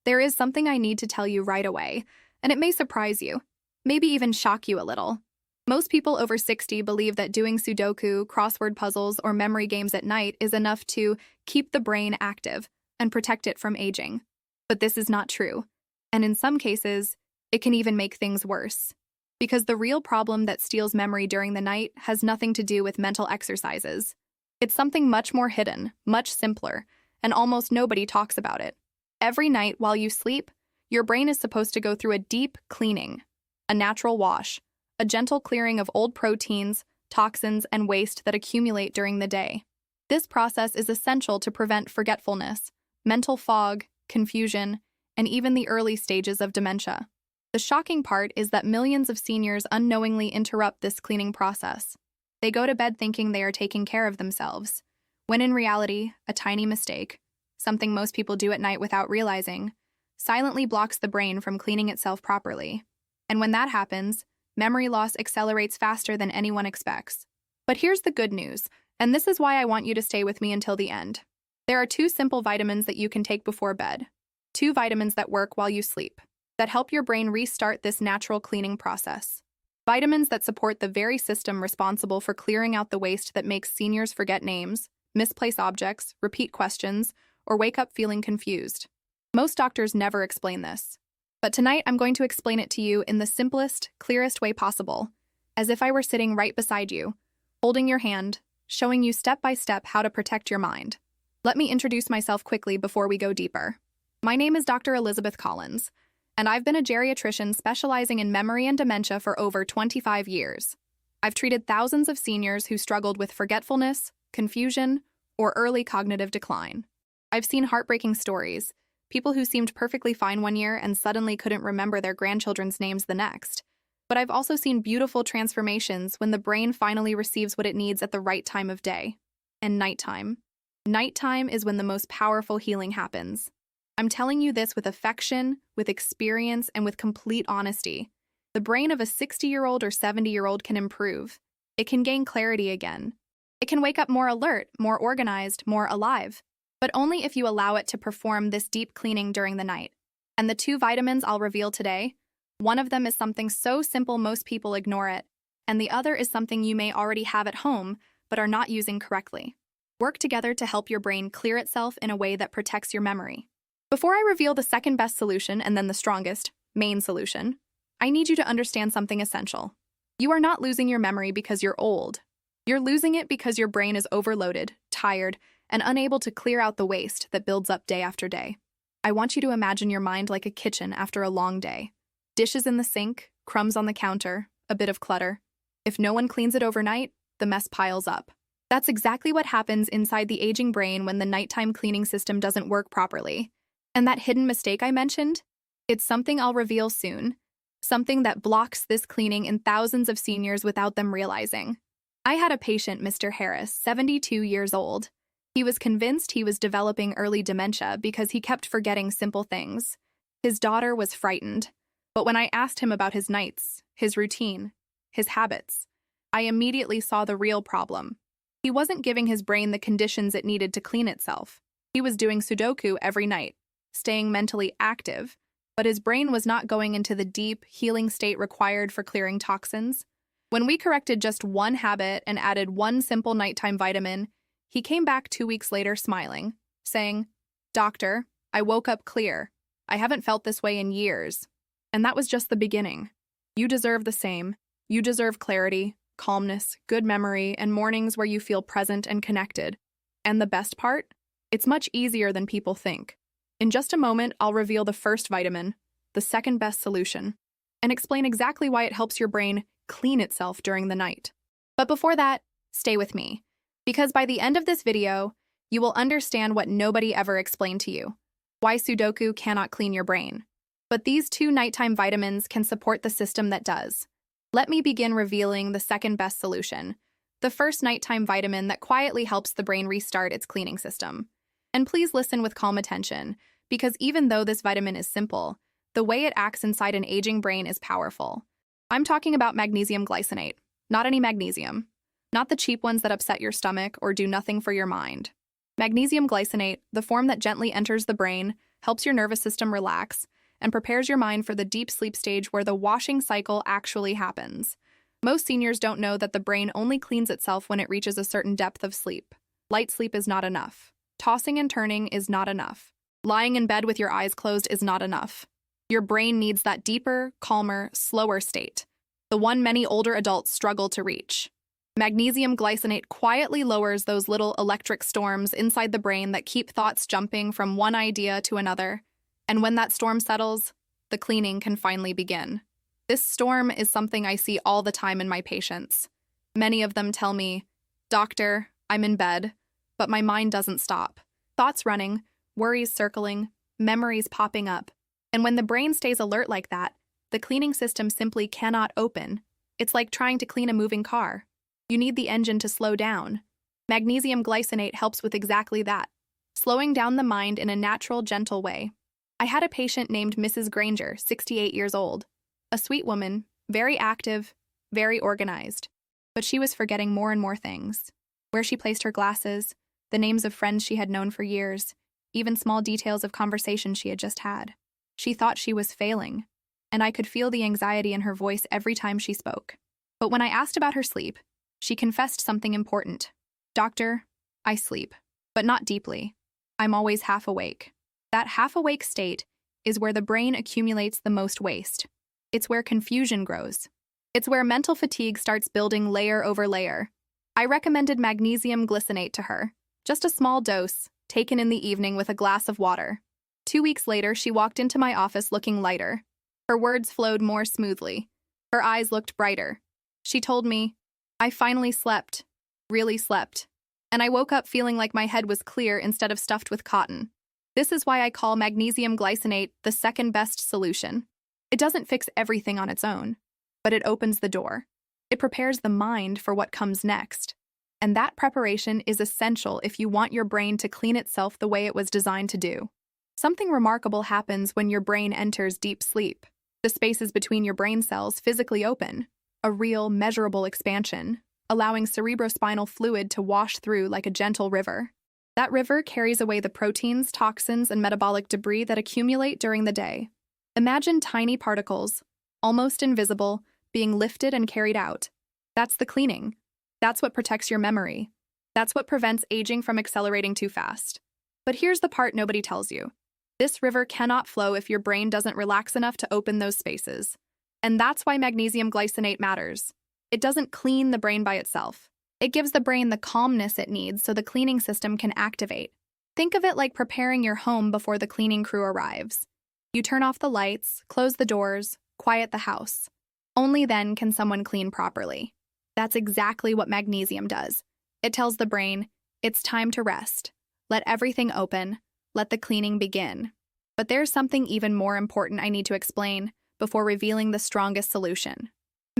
There is something I need to tell you right away, and it may surprise you, maybe even shock you a little. Most people over 60 believe that doing Sudoku, crossword puzzles, or memory games at night is enough to keep the brain active and protect it from aging. But this is not true, and in some cases, it can even make things worse. Because the real problem that steals memory during the night has nothing to do with mental exercises. It's something much more hidden, much simpler, and almost nobody talks about it. Every night while you sleep, your brain is supposed to go through a deep cleaning, a natural wash, a gentle clearing of old proteins, toxins, and waste that accumulate during the day. This process is essential to prevent forgetfulness, mental fog, confusion, and even the early stages of dementia. The shocking part is that millions of seniors unknowingly interrupt this cleaning process. They go to bed thinking they are taking care of themselves, when in reality, a tiny mistake, something most people do at night without realizing, silently blocks the brain from cleaning itself properly. And when that happens, memory loss accelerates faster than anyone expects. But here's the good news, and this is why I want you to stay with me until the end. There are 2 simple vitamins that you can take before bed. 2 vitamins that work while you sleep, that help your brain restart this natural cleaning process. Vitamins that support the very system responsible for clearing out the waste that makes seniors forget names, misplace objects, repeat questions, or wake up feeling confused. Most doctors never explain this. But tonight I'm going to explain it to you in the simplest, clearest way possible, as if I were sitting right beside you, holding your hand, showing you step by step how to protect your mind. Let me introduce myself quickly before we go deeper. My name is Dr. Elizabeth Collins, and I've been a geriatrician specializing in memory and dementia for over 25 years. I've treated thousands of seniors who struggled with forgetfulness, confusion, or early cognitive decline. I've seen heartbreaking stories, people who seemed perfectly fine one year and suddenly couldn't remember their grandchildren's names the next. But I've also seen beautiful transformations when the brain finally receives what it needs at the right time of day. And nighttime. Nighttime is when the most powerful healing happens. I'm telling you this with affection, with experience, and with complete honesty. The brain of a 60-year-old or 70-year-old can improve. It can gain clarity again. It can wake up more alert, more organized, more alive. But only if you allow it to perform this deep cleaning during the night. And the 2 vitamins I'll reveal today, one of them is something so simple most people ignore it, and the other is something you may already have at home but are not using correctly. Work together to help your brain clear itself in a way that protects your memory. Before I reveal the second best solution and then the strongest, main solution, I need you to understand something essential. You are not losing your memory because you're old. You're losing it because your brain is overloaded, tired, and unable to clear out the waste that builds up day after day. I want you to imagine your mind like a kitchen after a long day. Dishes in the sink, crumbs on the counter, a bit of clutter. If no one cleans it overnight, the mess piles up. That's exactly what happens inside the aging brain when the nighttime cleaning system doesn't work properly. And that hidden mistake I mentioned? It's something I'll reveal soon. Something that blocks this cleaning in thousands of seniors without them realizing. I had a patient, Mr. Harris, 72 years old. He was convinced he was developing early dementia because he kept forgetting simple things. His daughter was frightened. But when I asked him about his nights, his routine, his habits, I immediately saw the real problem. He wasn't giving his brain the conditions it needed to clean itself. He was doing Sudoku every night, staying mentally active, but his brain was not going into the deep, healing state required for clearing toxins. When we corrected just one habit and added one simple nighttime vitamin, he came back 2 weeks later smiling, saying, "Doctor, I woke up clear. I haven't felt this way in years." And that was just the beginning. You deserve the same. You deserve clarity, calmness, good memory, and mornings where you feel present and connected. And the best part? It's much easier than people think. In just a moment, I'll reveal the first vitamin, the second best solution, and explain exactly why it helps your brain clean itself during the night. But before that, stay with me. Because by the end of this video, you will understand what nobody ever explained to you. Why Sudoku cannot clean your brain. But these 2 nighttime vitamins can support the system that does. Let me begin revealing the second best solution, the first nighttime vitamin that quietly helps the brain restart its cleaning system. And please listen with calm attention, because even though this vitamin is simple, the way it acts inside an aging brain is powerful. I'm talking about magnesium glycinate, not any magnesium. Not the cheap ones that upset your stomach or do nothing for your mind. Magnesium glycinate, the form that gently enters the brain, helps your nervous system relax, and prepares your mind for the deep sleep stage where the washing cycle actually happens. Most seniors don't know that the brain only cleans itself when it reaches a certain depth of sleep. Light sleep is not enough. Tossing and turning is not enough. Lying in bed with your eyes closed is not enough. Your brain needs that deeper, calmer, slower state, the one many older adults struggle to reach. Magnesium glycinate quietly lowers those little electric storms inside the brain that keep thoughts jumping from one idea to another. And when that storm settles, the cleaning can finally begin. This storm is something I see all the time in my patients. Many of them tell me, "Doctor, I'm in bed, but my mind doesn't stop. Thoughts running, worries circling, memories popping up. And when the brain stays alert like that, the cleaning system simply cannot open. It's like trying to clean a moving car. You need the engine to slow down. Magnesium glycinate helps with exactly that, slowing down the mind in a natural, gentle way. I had a patient named Mrs. Granger, 68 years old. A sweet woman, very active, very organized. But she was forgetting more and more things. Where she placed her glasses, the names of friends she had known for years, even small details of conversations she had just had. She thought she was failing, and I could feel the anxiety in her voice every time she spoke. But when I asked about her sleep, she confessed something important. "Doctor, I sleep, but not deeply. I'm always half awake." That half-awake state is where the brain accumulates the most waste. It's where confusion grows. It's where mental fatigue starts building layer over layer. I recommended magnesium glycinate to her, just a small dose, taken in the evening with a glass of water. 2 weeks later, she walked into my office looking lighter. Her words flowed more smoothly. Her eyes looked brighter. She told me, "I finally slept, really slept, and I woke up feeling like my head was clear instead of stuffed with cotton." This is why I call magnesium glycinate the second best solution. It doesn't fix everything on its own, but it opens the door. It prepares the mind for what comes next. And that preparation is essential if you want your brain to clean itself the way it was designed to do. Something remarkable happens when your brain enters deep sleep. The spaces between your brain cells physically open, a real, measurable expansion, allowing cerebrospinal fluid to wash through like a gentle river. That river carries away the proteins, toxins, and metabolic debris that accumulate during the day. Imagine tiny particles, almost invisible, being lifted and carried out. That's the cleaning. That's what protects your memory. That's what prevents aging from accelerating too fast. But here's the part nobody tells you. This river cannot flow if your brain doesn't relax enough to open those spaces. And that's why magnesium glycinate matters. It doesn't clean the brain by itself. It gives the brain the calmness it needs so the cleaning system can activate. Think of it like preparing your home before the cleaning crew arrives. You turn off the lights, close the doors, quiet the house. Only then can someone clean properly. That's exactly what magnesium does. It tells the brain, it's time to rest. Let everything open. Let the cleaning begin. But there's something even more important I need to explain before revealing the strongest solution.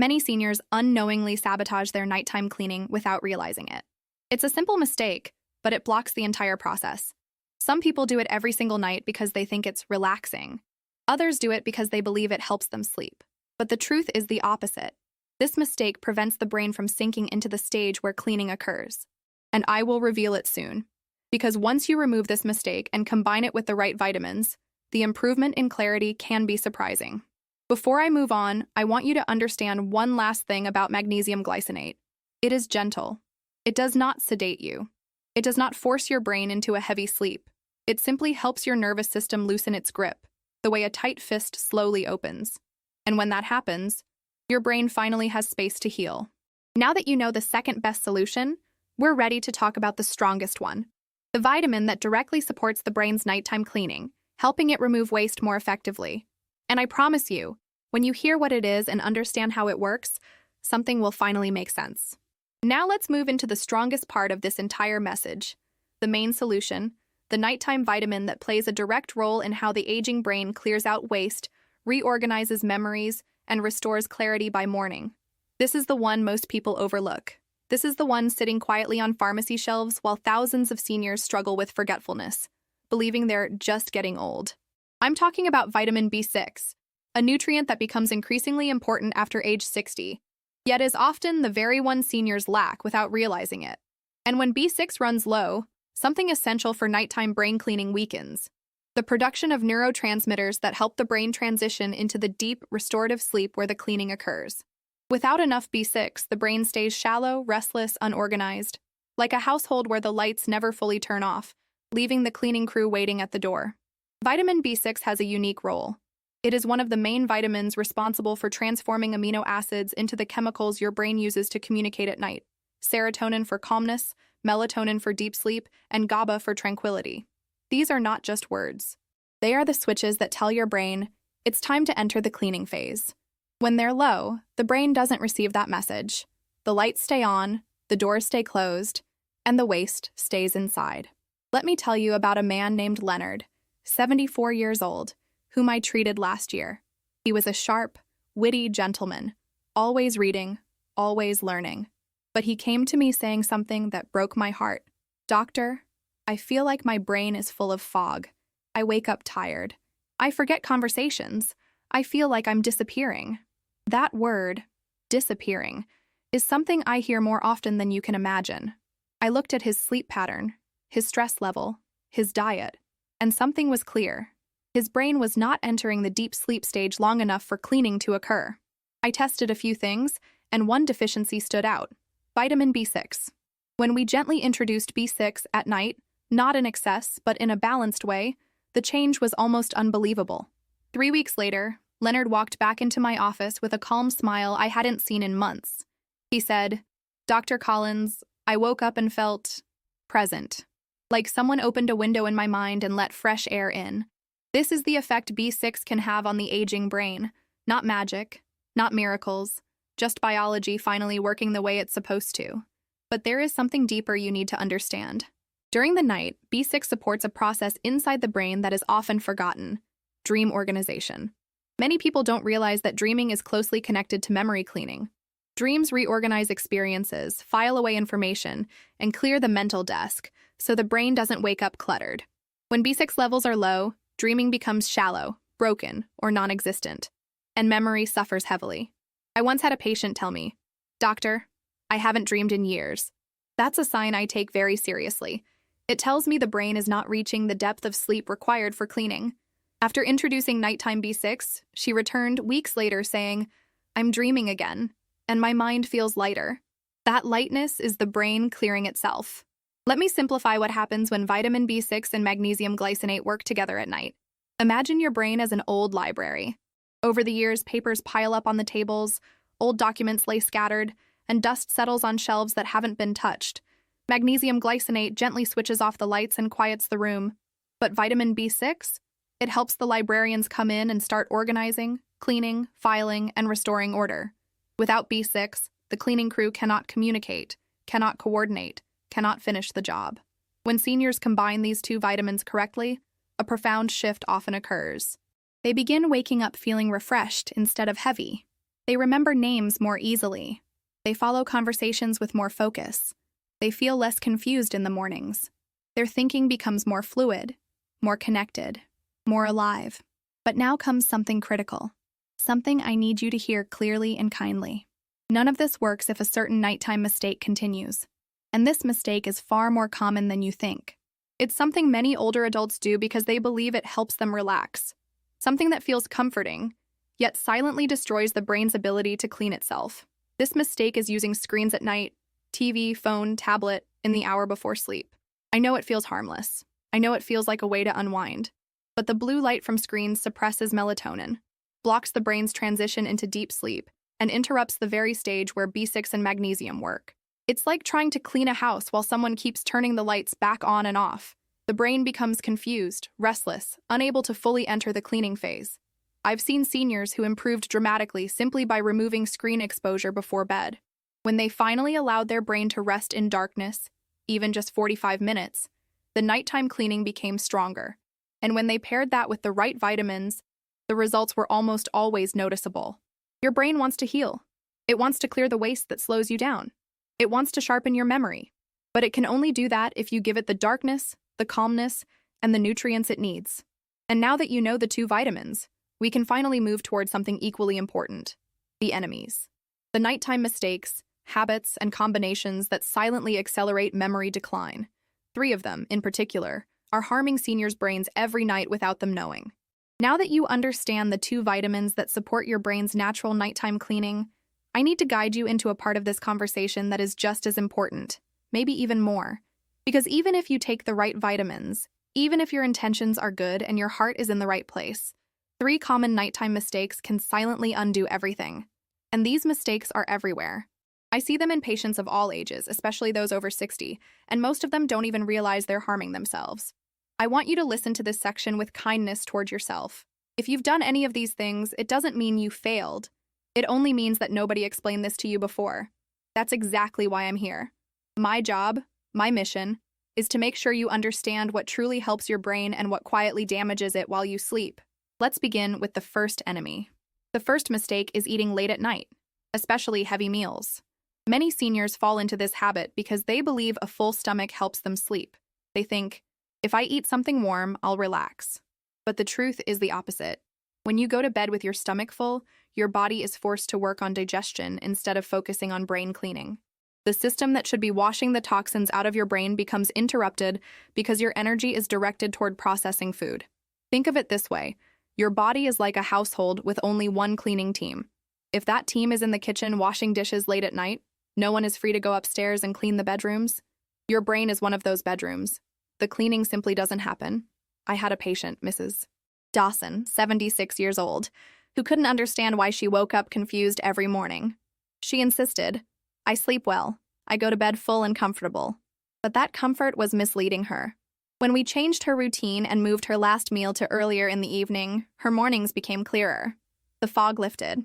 Many seniors unknowingly sabotage their nighttime cleaning without realizing it. It's a simple mistake, but it blocks the entire process. Some people do it every single night because they think it's relaxing. Others do it because they believe it helps them sleep. But the truth is the opposite. This mistake prevents the brain from sinking into the stage where cleaning occurs. And I will reveal it soon. Because once you remove this mistake and combine it with the right vitamins, the improvement in clarity can be surprising. Before I move on, I want you to understand one last thing about magnesium glycinate. It is gentle. It does not sedate you. It does not force your brain into a heavy sleep. It simply helps your nervous system loosen its grip, the way a tight fist slowly opens. And when that happens, your brain finally has space to heal. Now that you know the second best solution, we're ready to talk about the strongest one. The vitamin that directly supports the brain's nighttime cleaning, helping it remove waste more effectively. And I promise you, when you hear what it is and understand how it works, something will finally make sense. Now let's move into the strongest part of this entire message, the main solution, the nighttime vitamin that plays a direct role in how the aging brain clears out waste, reorganizes memories, and restores clarity by morning. This is the one most people overlook. This is the one sitting quietly on pharmacy shelves while thousands of seniors struggle with forgetfulness, believing they're just getting old. I'm talking about vitamin B6, a nutrient that becomes increasingly important after age 60, yet is often the very one seniors lack without realizing it. And when B6 runs low, something essential for nighttime brain cleaning weakens. the production of neurotransmitters that help the brain transition into the deep, restorative sleep where the cleaning occurs. Without enough B6, the brain stays shallow, restless, unorganized, like a household where the lights never fully turn off, leaving the cleaning crew waiting at the door. Vitamin B6 has a unique role. It is one of the main vitamins responsible for transforming amino acids into the chemicals your brain uses to communicate at night. Serotonin for calmness, melatonin for deep sleep, and GABA for tranquility. These are not just words. They are the switches that tell your brain, it's time to enter the cleaning phase. When they're low, the brain doesn't receive that message. The lights stay on, the doors stay closed, and the waste stays inside. Let me tell you about a man named Leonard, 74 years old, whom I treated last year. He was a sharp, witty gentleman, always reading, always learning. But he came to me saying something that broke my heart. "Doctor, I feel like my brain is full of fog. I wake up tired. I forget conversations. I feel like I'm disappearing." That word, disappearing, is something I hear more often than you can imagine. I looked at his sleep pattern, his stress level, his diet, and something was clear. His brain was not entering the deep sleep stage long enough for cleaning to occur. I tested a few things, and one deficiency stood out: vitamin B6. When we gently introduced B6 at night, not in excess, but in a balanced way, the change was almost unbelievable. 3 weeks later, Leonard walked back into my office with a calm smile I hadn't seen in months. He said, "Dr. Collins, I woke up and felt present, like someone opened a window in my mind and let fresh air in." This is the effect B6 can have on the aging brain. Not magic, not miracles, just biology finally working the way it's supposed to. But there is something deeper you need to understand. During the night, B6 supports a process inside the brain that is often forgotten: dream organization. Many people don't realize that dreaming is closely connected to memory cleaning. Dreams reorganize experiences, file away information, and clear the mental desk, so the brain doesn't wake up cluttered. When B6 levels are low, dreaming becomes shallow, broken, or non-existent, and memory suffers heavily. I once had a patient tell me, "Doctor, I haven't dreamed in years." That's a sign I take very seriously. It tells me the brain is not reaching the depth of sleep required for cleaning. After introducing nighttime B6, she returned weeks later saying, "I'm dreaming again, and my mind feels lighter." That lightness is the brain clearing itself. Let me simplify what happens when vitamin B6 and magnesium glycinate work together at night. Imagine your brain as an old library. Over the years, papers pile up on the tables, old documents lay scattered, and dust settles on shelves that haven't been touched. Magnesium glycinate gently switches off the lights and quiets the room. But vitamin B6? It helps the librarians come in and start organizing, cleaning, filing, and restoring order. Without B6, the cleaning crew cannot communicate, cannot coordinate, cannot finish the job. When seniors combine these two vitamins correctly, a profound shift often occurs. They begin waking up feeling refreshed instead of heavy. They remember names more easily. They follow conversations with more focus. They feel less confused in the mornings. Their thinking becomes more fluid, more connected, more alive. But now comes something critical. Something I need you to hear clearly and kindly. None of this works if a certain nighttime mistake continues. And this mistake is far more common than you think. It's something many older adults do because they believe it helps them relax. Something that feels comforting, yet silently destroys the brain's ability to clean itself. This mistake is using screens at night, TV, phone, tablet, in the hour before sleep. I know it feels harmless. I know it feels like a way to unwind. But the blue light from screens suppresses melatonin, blocks the brain's transition into deep sleep, and interrupts the very stage where B6 and magnesium work. It's like trying to clean a house while someone keeps turning the lights back on and off. The brain becomes confused, restless, unable to fully enter the cleaning phase. I've seen seniors who improved dramatically simply by removing screen exposure before bed. When they finally allowed their brain to rest in darkness, even just 45 minutes, the nighttime cleaning became stronger. And when they paired that with the right vitamins, the results were almost always noticeable. Your brain wants to heal. It wants to clear the waste that slows you down. It wants to sharpen your memory. But it can only do that if you give it the darkness, the calmness, and the nutrients it needs. And now that you know the two vitamins, we can finally move towards something equally important: the enemies. The nighttime mistakes, habits, and combinations that silently accelerate memory decline. 3 of them, in particular, are harming seniors' brains every night without them knowing. Now that you understand the 2 vitamins that support your brain's natural nighttime cleaning, I need to guide you into a part of this conversation that is just as important, maybe even more. Because even if you take the right vitamins, even if your intentions are good and your heart is in the right place, 3 common nighttime mistakes can silently undo everything. And these mistakes are everywhere. I see them in patients of all ages, especially those over 60, and most of them don't even realize they're harming themselves. I want you to listen to this section with kindness toward yourself. If you've done any of these things, it doesn't mean you failed. It only means that nobody explained this to you before. That's exactly why I'm here. My job, my mission, is to make sure you understand what truly helps your brain and what quietly damages it while you sleep. Let's begin with the first enemy. The first mistake is eating late at night, especially heavy meals. Many seniors fall into this habit because they believe a full stomach helps them sleep. They think, if I eat something warm, I'll relax. But the truth is the opposite. When you go to bed with your stomach full, your body is forced to work on digestion instead of focusing on brain cleaning. The system that should be washing the toxins out of your brain becomes interrupted because your energy is directed toward processing food. Think of it this way. Your body is like a household with only one cleaning team. If that team is in the kitchen washing dishes late at night, no one is free to go upstairs and clean the bedrooms. Your brain is one of those bedrooms. The cleaning simply doesn't happen. I had a patient, Mrs. Dawson, 76 years old, who couldn't understand why she woke up confused every morning. She insisted, I sleep well. I go to bed full and comfortable. But that comfort was misleading her. When we changed her routine and moved her last meal to earlier in the evening, her mornings became clearer. The fog lifted.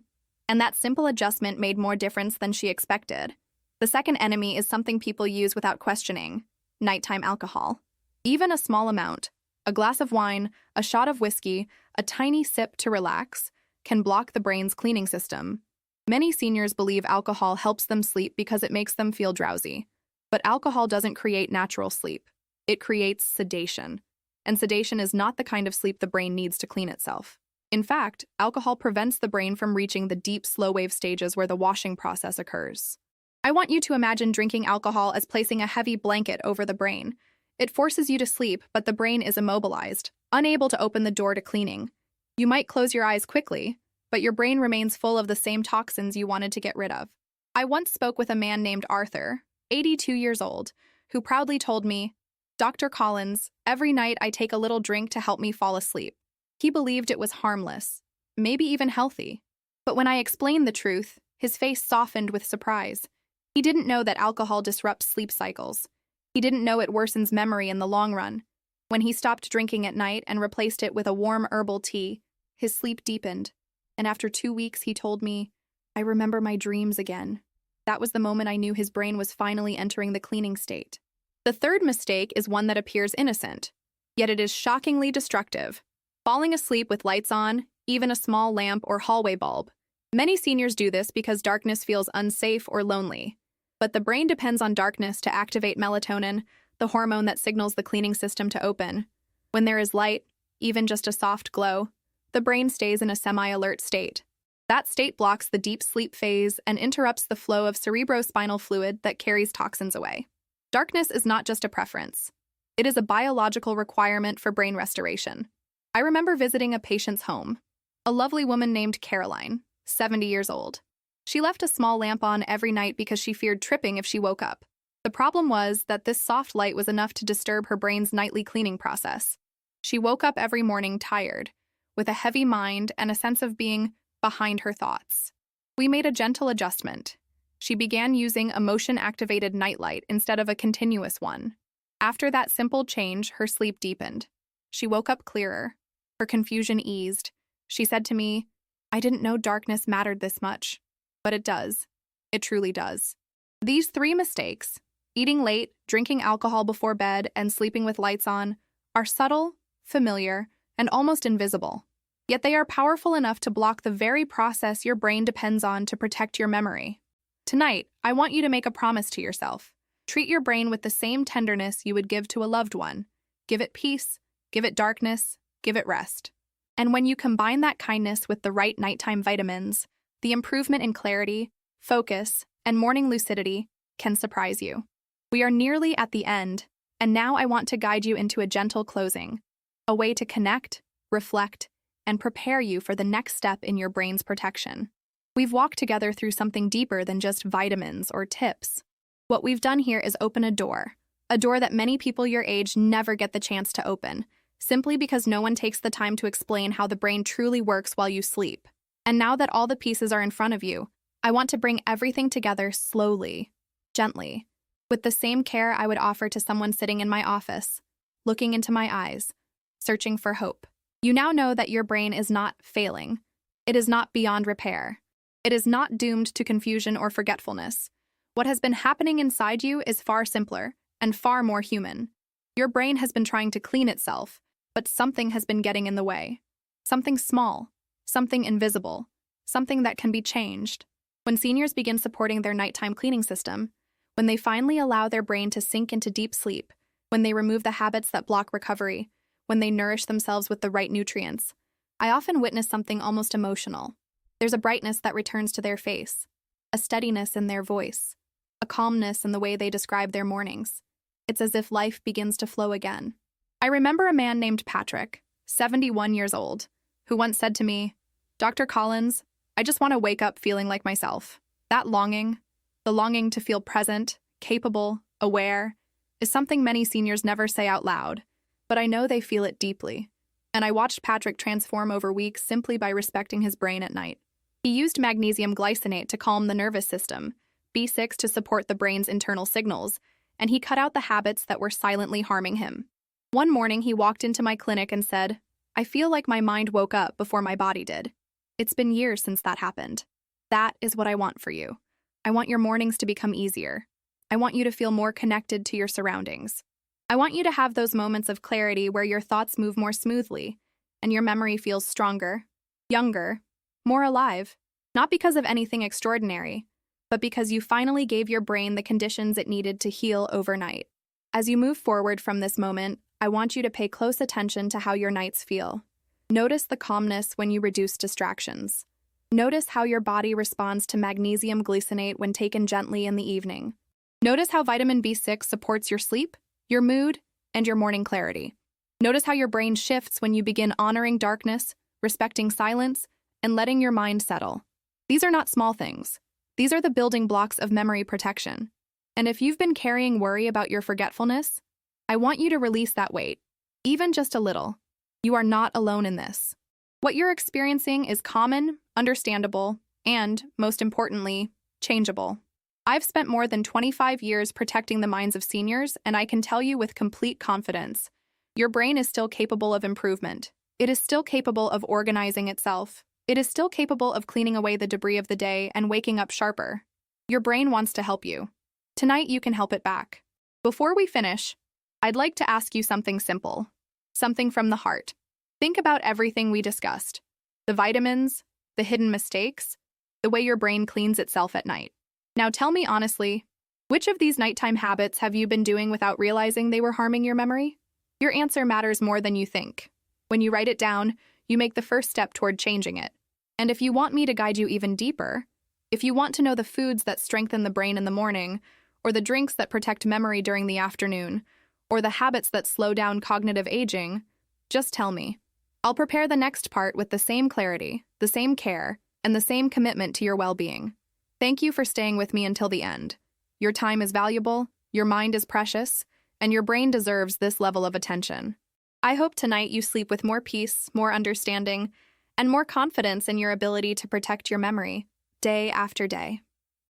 And that simple adjustment made more difference than she expected. The second enemy is something people use without questioning: nighttime alcohol. Even a small amount, a glass of wine, a shot of whiskey, a tiny sip to relax, can block the brain's cleaning system. Many seniors believe alcohol helps them sleep because it makes them feel drowsy. But alcohol doesn't create natural sleep. It creates sedation. And sedation is not the kind of sleep the brain needs to clean itself. In fact, alcohol prevents the brain from reaching the deep, slow-wave stages where the washing process occurs. I want you to imagine drinking alcohol as placing a heavy blanket over the brain. It forces you to sleep, but the brain is immobilized, unable to open the door to cleaning. You might close your eyes quickly, but your brain remains full of the same toxins you wanted to get rid of. I once spoke with a man named Arthur, 82 years old, who proudly told me, Dr. Collins, every night I take a little drink to help me fall asleep. He believed it was harmless, maybe even healthy. But when I explained the truth, his face softened with surprise. He didn't know that alcohol disrupts sleep cycles. He didn't know it worsens memory in the long run. When he stopped drinking at night and replaced it with a warm herbal tea, his sleep deepened. And after 2 weeks, he told me, I remember my dreams again. That was the moment I knew his brain was finally entering the cleaning state. The third mistake is one that appears innocent, yet it is shockingly destructive. Falling asleep with lights on, even a small lamp or hallway bulb. Many seniors do this because darkness feels unsafe or lonely. But the brain depends on darkness to activate melatonin, the hormone that signals the cleaning system to open. When there is light, even just a soft glow, the brain stays in a semi-alert state. That state blocks the deep sleep phase and interrupts the flow of cerebrospinal fluid that carries toxins away. Darkness is not just a preference. It is a biological requirement for brain restoration. I remember visiting a patient's home, a lovely woman named Caroline, 70 years old. She left a small lamp on every night because she feared tripping if she woke up. The problem was that this soft light was enough to disturb her brain's nightly cleaning process. She woke up every morning tired, with a heavy mind and a sense of being behind her thoughts. We made a gentle adjustment. She began using a motion-activated nightlight instead of a continuous one. After that simple change, her sleep deepened. She woke up clearer. Her confusion eased. She said to me, I didn't know darkness mattered this much. But it does. It truly does. These 3 mistakes, eating late, drinking alcohol before bed, and sleeping with lights on, are subtle, familiar, and almost invisible. Yet they are powerful enough to block the very process your brain depends on to protect your memory. Tonight, I want you to make a promise to yourself. Treat your brain with the same tenderness you would give to a loved one. Give it peace, give it darkness, give it rest. And when you combine that kindness with the right nighttime vitamins, the improvement in clarity, focus, and morning lucidity can surprise you. We are nearly at the end, And now I want to guide you into a gentle closing, a way to connect, reflect, and prepare you for the next step in your brain's protection. We've walked together through something deeper than just vitamins or tips. What we've done here is open a door that many people your age never get the chance to open, simply because no one takes the time to explain how the brain truly works while you sleep. And now that all the pieces are in front of you, I want to bring everything together slowly, gently, with the same care I would offer to someone sitting in my office, looking into my eyes, searching for hope. You now know that your brain is not failing. It is not beyond repair. It is not doomed to confusion or forgetfulness. What has been happening inside you is far simpler and far more human. Your brain has been trying to clean itself, but something has been getting in the way. Something small, something invisible, something that can be changed. When seniors begin supporting their nighttime cleaning system, when they finally allow their brain to sink into deep sleep, when they remove the habits that block recovery, when they nourish themselves with the right nutrients, I often witness something almost emotional. There's a brightness that returns to their face, a steadiness in their voice, a calmness in the way they describe their mornings. It's as if life begins to flow again. I remember a man named Patrick, 71 years old, who once said to me, "Dr. Collins, I just want to wake up feeling like myself." That longing, the longing to feel present, capable, aware, is something many seniors never say out loud, but I know they feel it deeply. And I watched Patrick transform over weeks simply by respecting his brain at night. He used magnesium glycinate to calm the nervous system, B6 to support the brain's internal signals, and he cut out the habits that were silently harming him. One morning, he walked into my clinic and said, "I feel like my mind woke up before my body did." It's been years since that happened. That is what I want for you. I want your mornings to become easier. I want you to feel more connected to your surroundings. I want you to have those moments of clarity where your thoughts move more smoothly and your memory feels stronger, younger, more alive, not because of anything extraordinary, but because you finally gave your brain the conditions it needed to heal overnight. As you move forward from this moment, I want you to pay close attention to how your nights feel. Notice the calmness when you reduce distractions. Notice how your body responds to magnesium glycinate when taken gently in the evening. Notice how vitamin B6 supports your sleep, your mood, and your morning clarity. Notice how your brain shifts when you begin honoring darkness, respecting silence, and letting your mind settle. These are not small things. These are the building blocks of memory protection. And if you've been carrying worry about your forgetfulness, I want you to release that weight, even just a little. You are not alone in this. What you're experiencing is common, understandable, and, most importantly, changeable. I've spent more than 25 years protecting the minds of seniors, and I can tell you with complete confidence, your brain is still capable of improvement. It is still capable of organizing itself. It is still capable of cleaning away the debris of the day and waking up sharper. Your brain wants to help you. Tonight, you can help it back. Before we finish, I'd like to ask you something simple, something from the heart. Think about everything we discussed, the vitamins, the hidden mistakes, the way your brain cleans itself at night. Now tell me honestly, which of these nighttime habits have you been doing without realizing they were harming your memory? Your answer matters more than you think. When you write it down, you make the first step toward changing it. And if you want me to guide you even deeper, if you want to know the foods that strengthen the brain in the morning, or the drinks that protect memory during the afternoon, or the habits that slow down cognitive aging, just tell me. I'll prepare the next part with the same clarity, the same care, and the same commitment to your well-being. Thank you for staying with me until the end. Your time is valuable, your mind is precious, and your brain deserves this level of attention. I hope tonight you sleep with more peace, more understanding, and more confidence in your ability to protect your memory, day after day.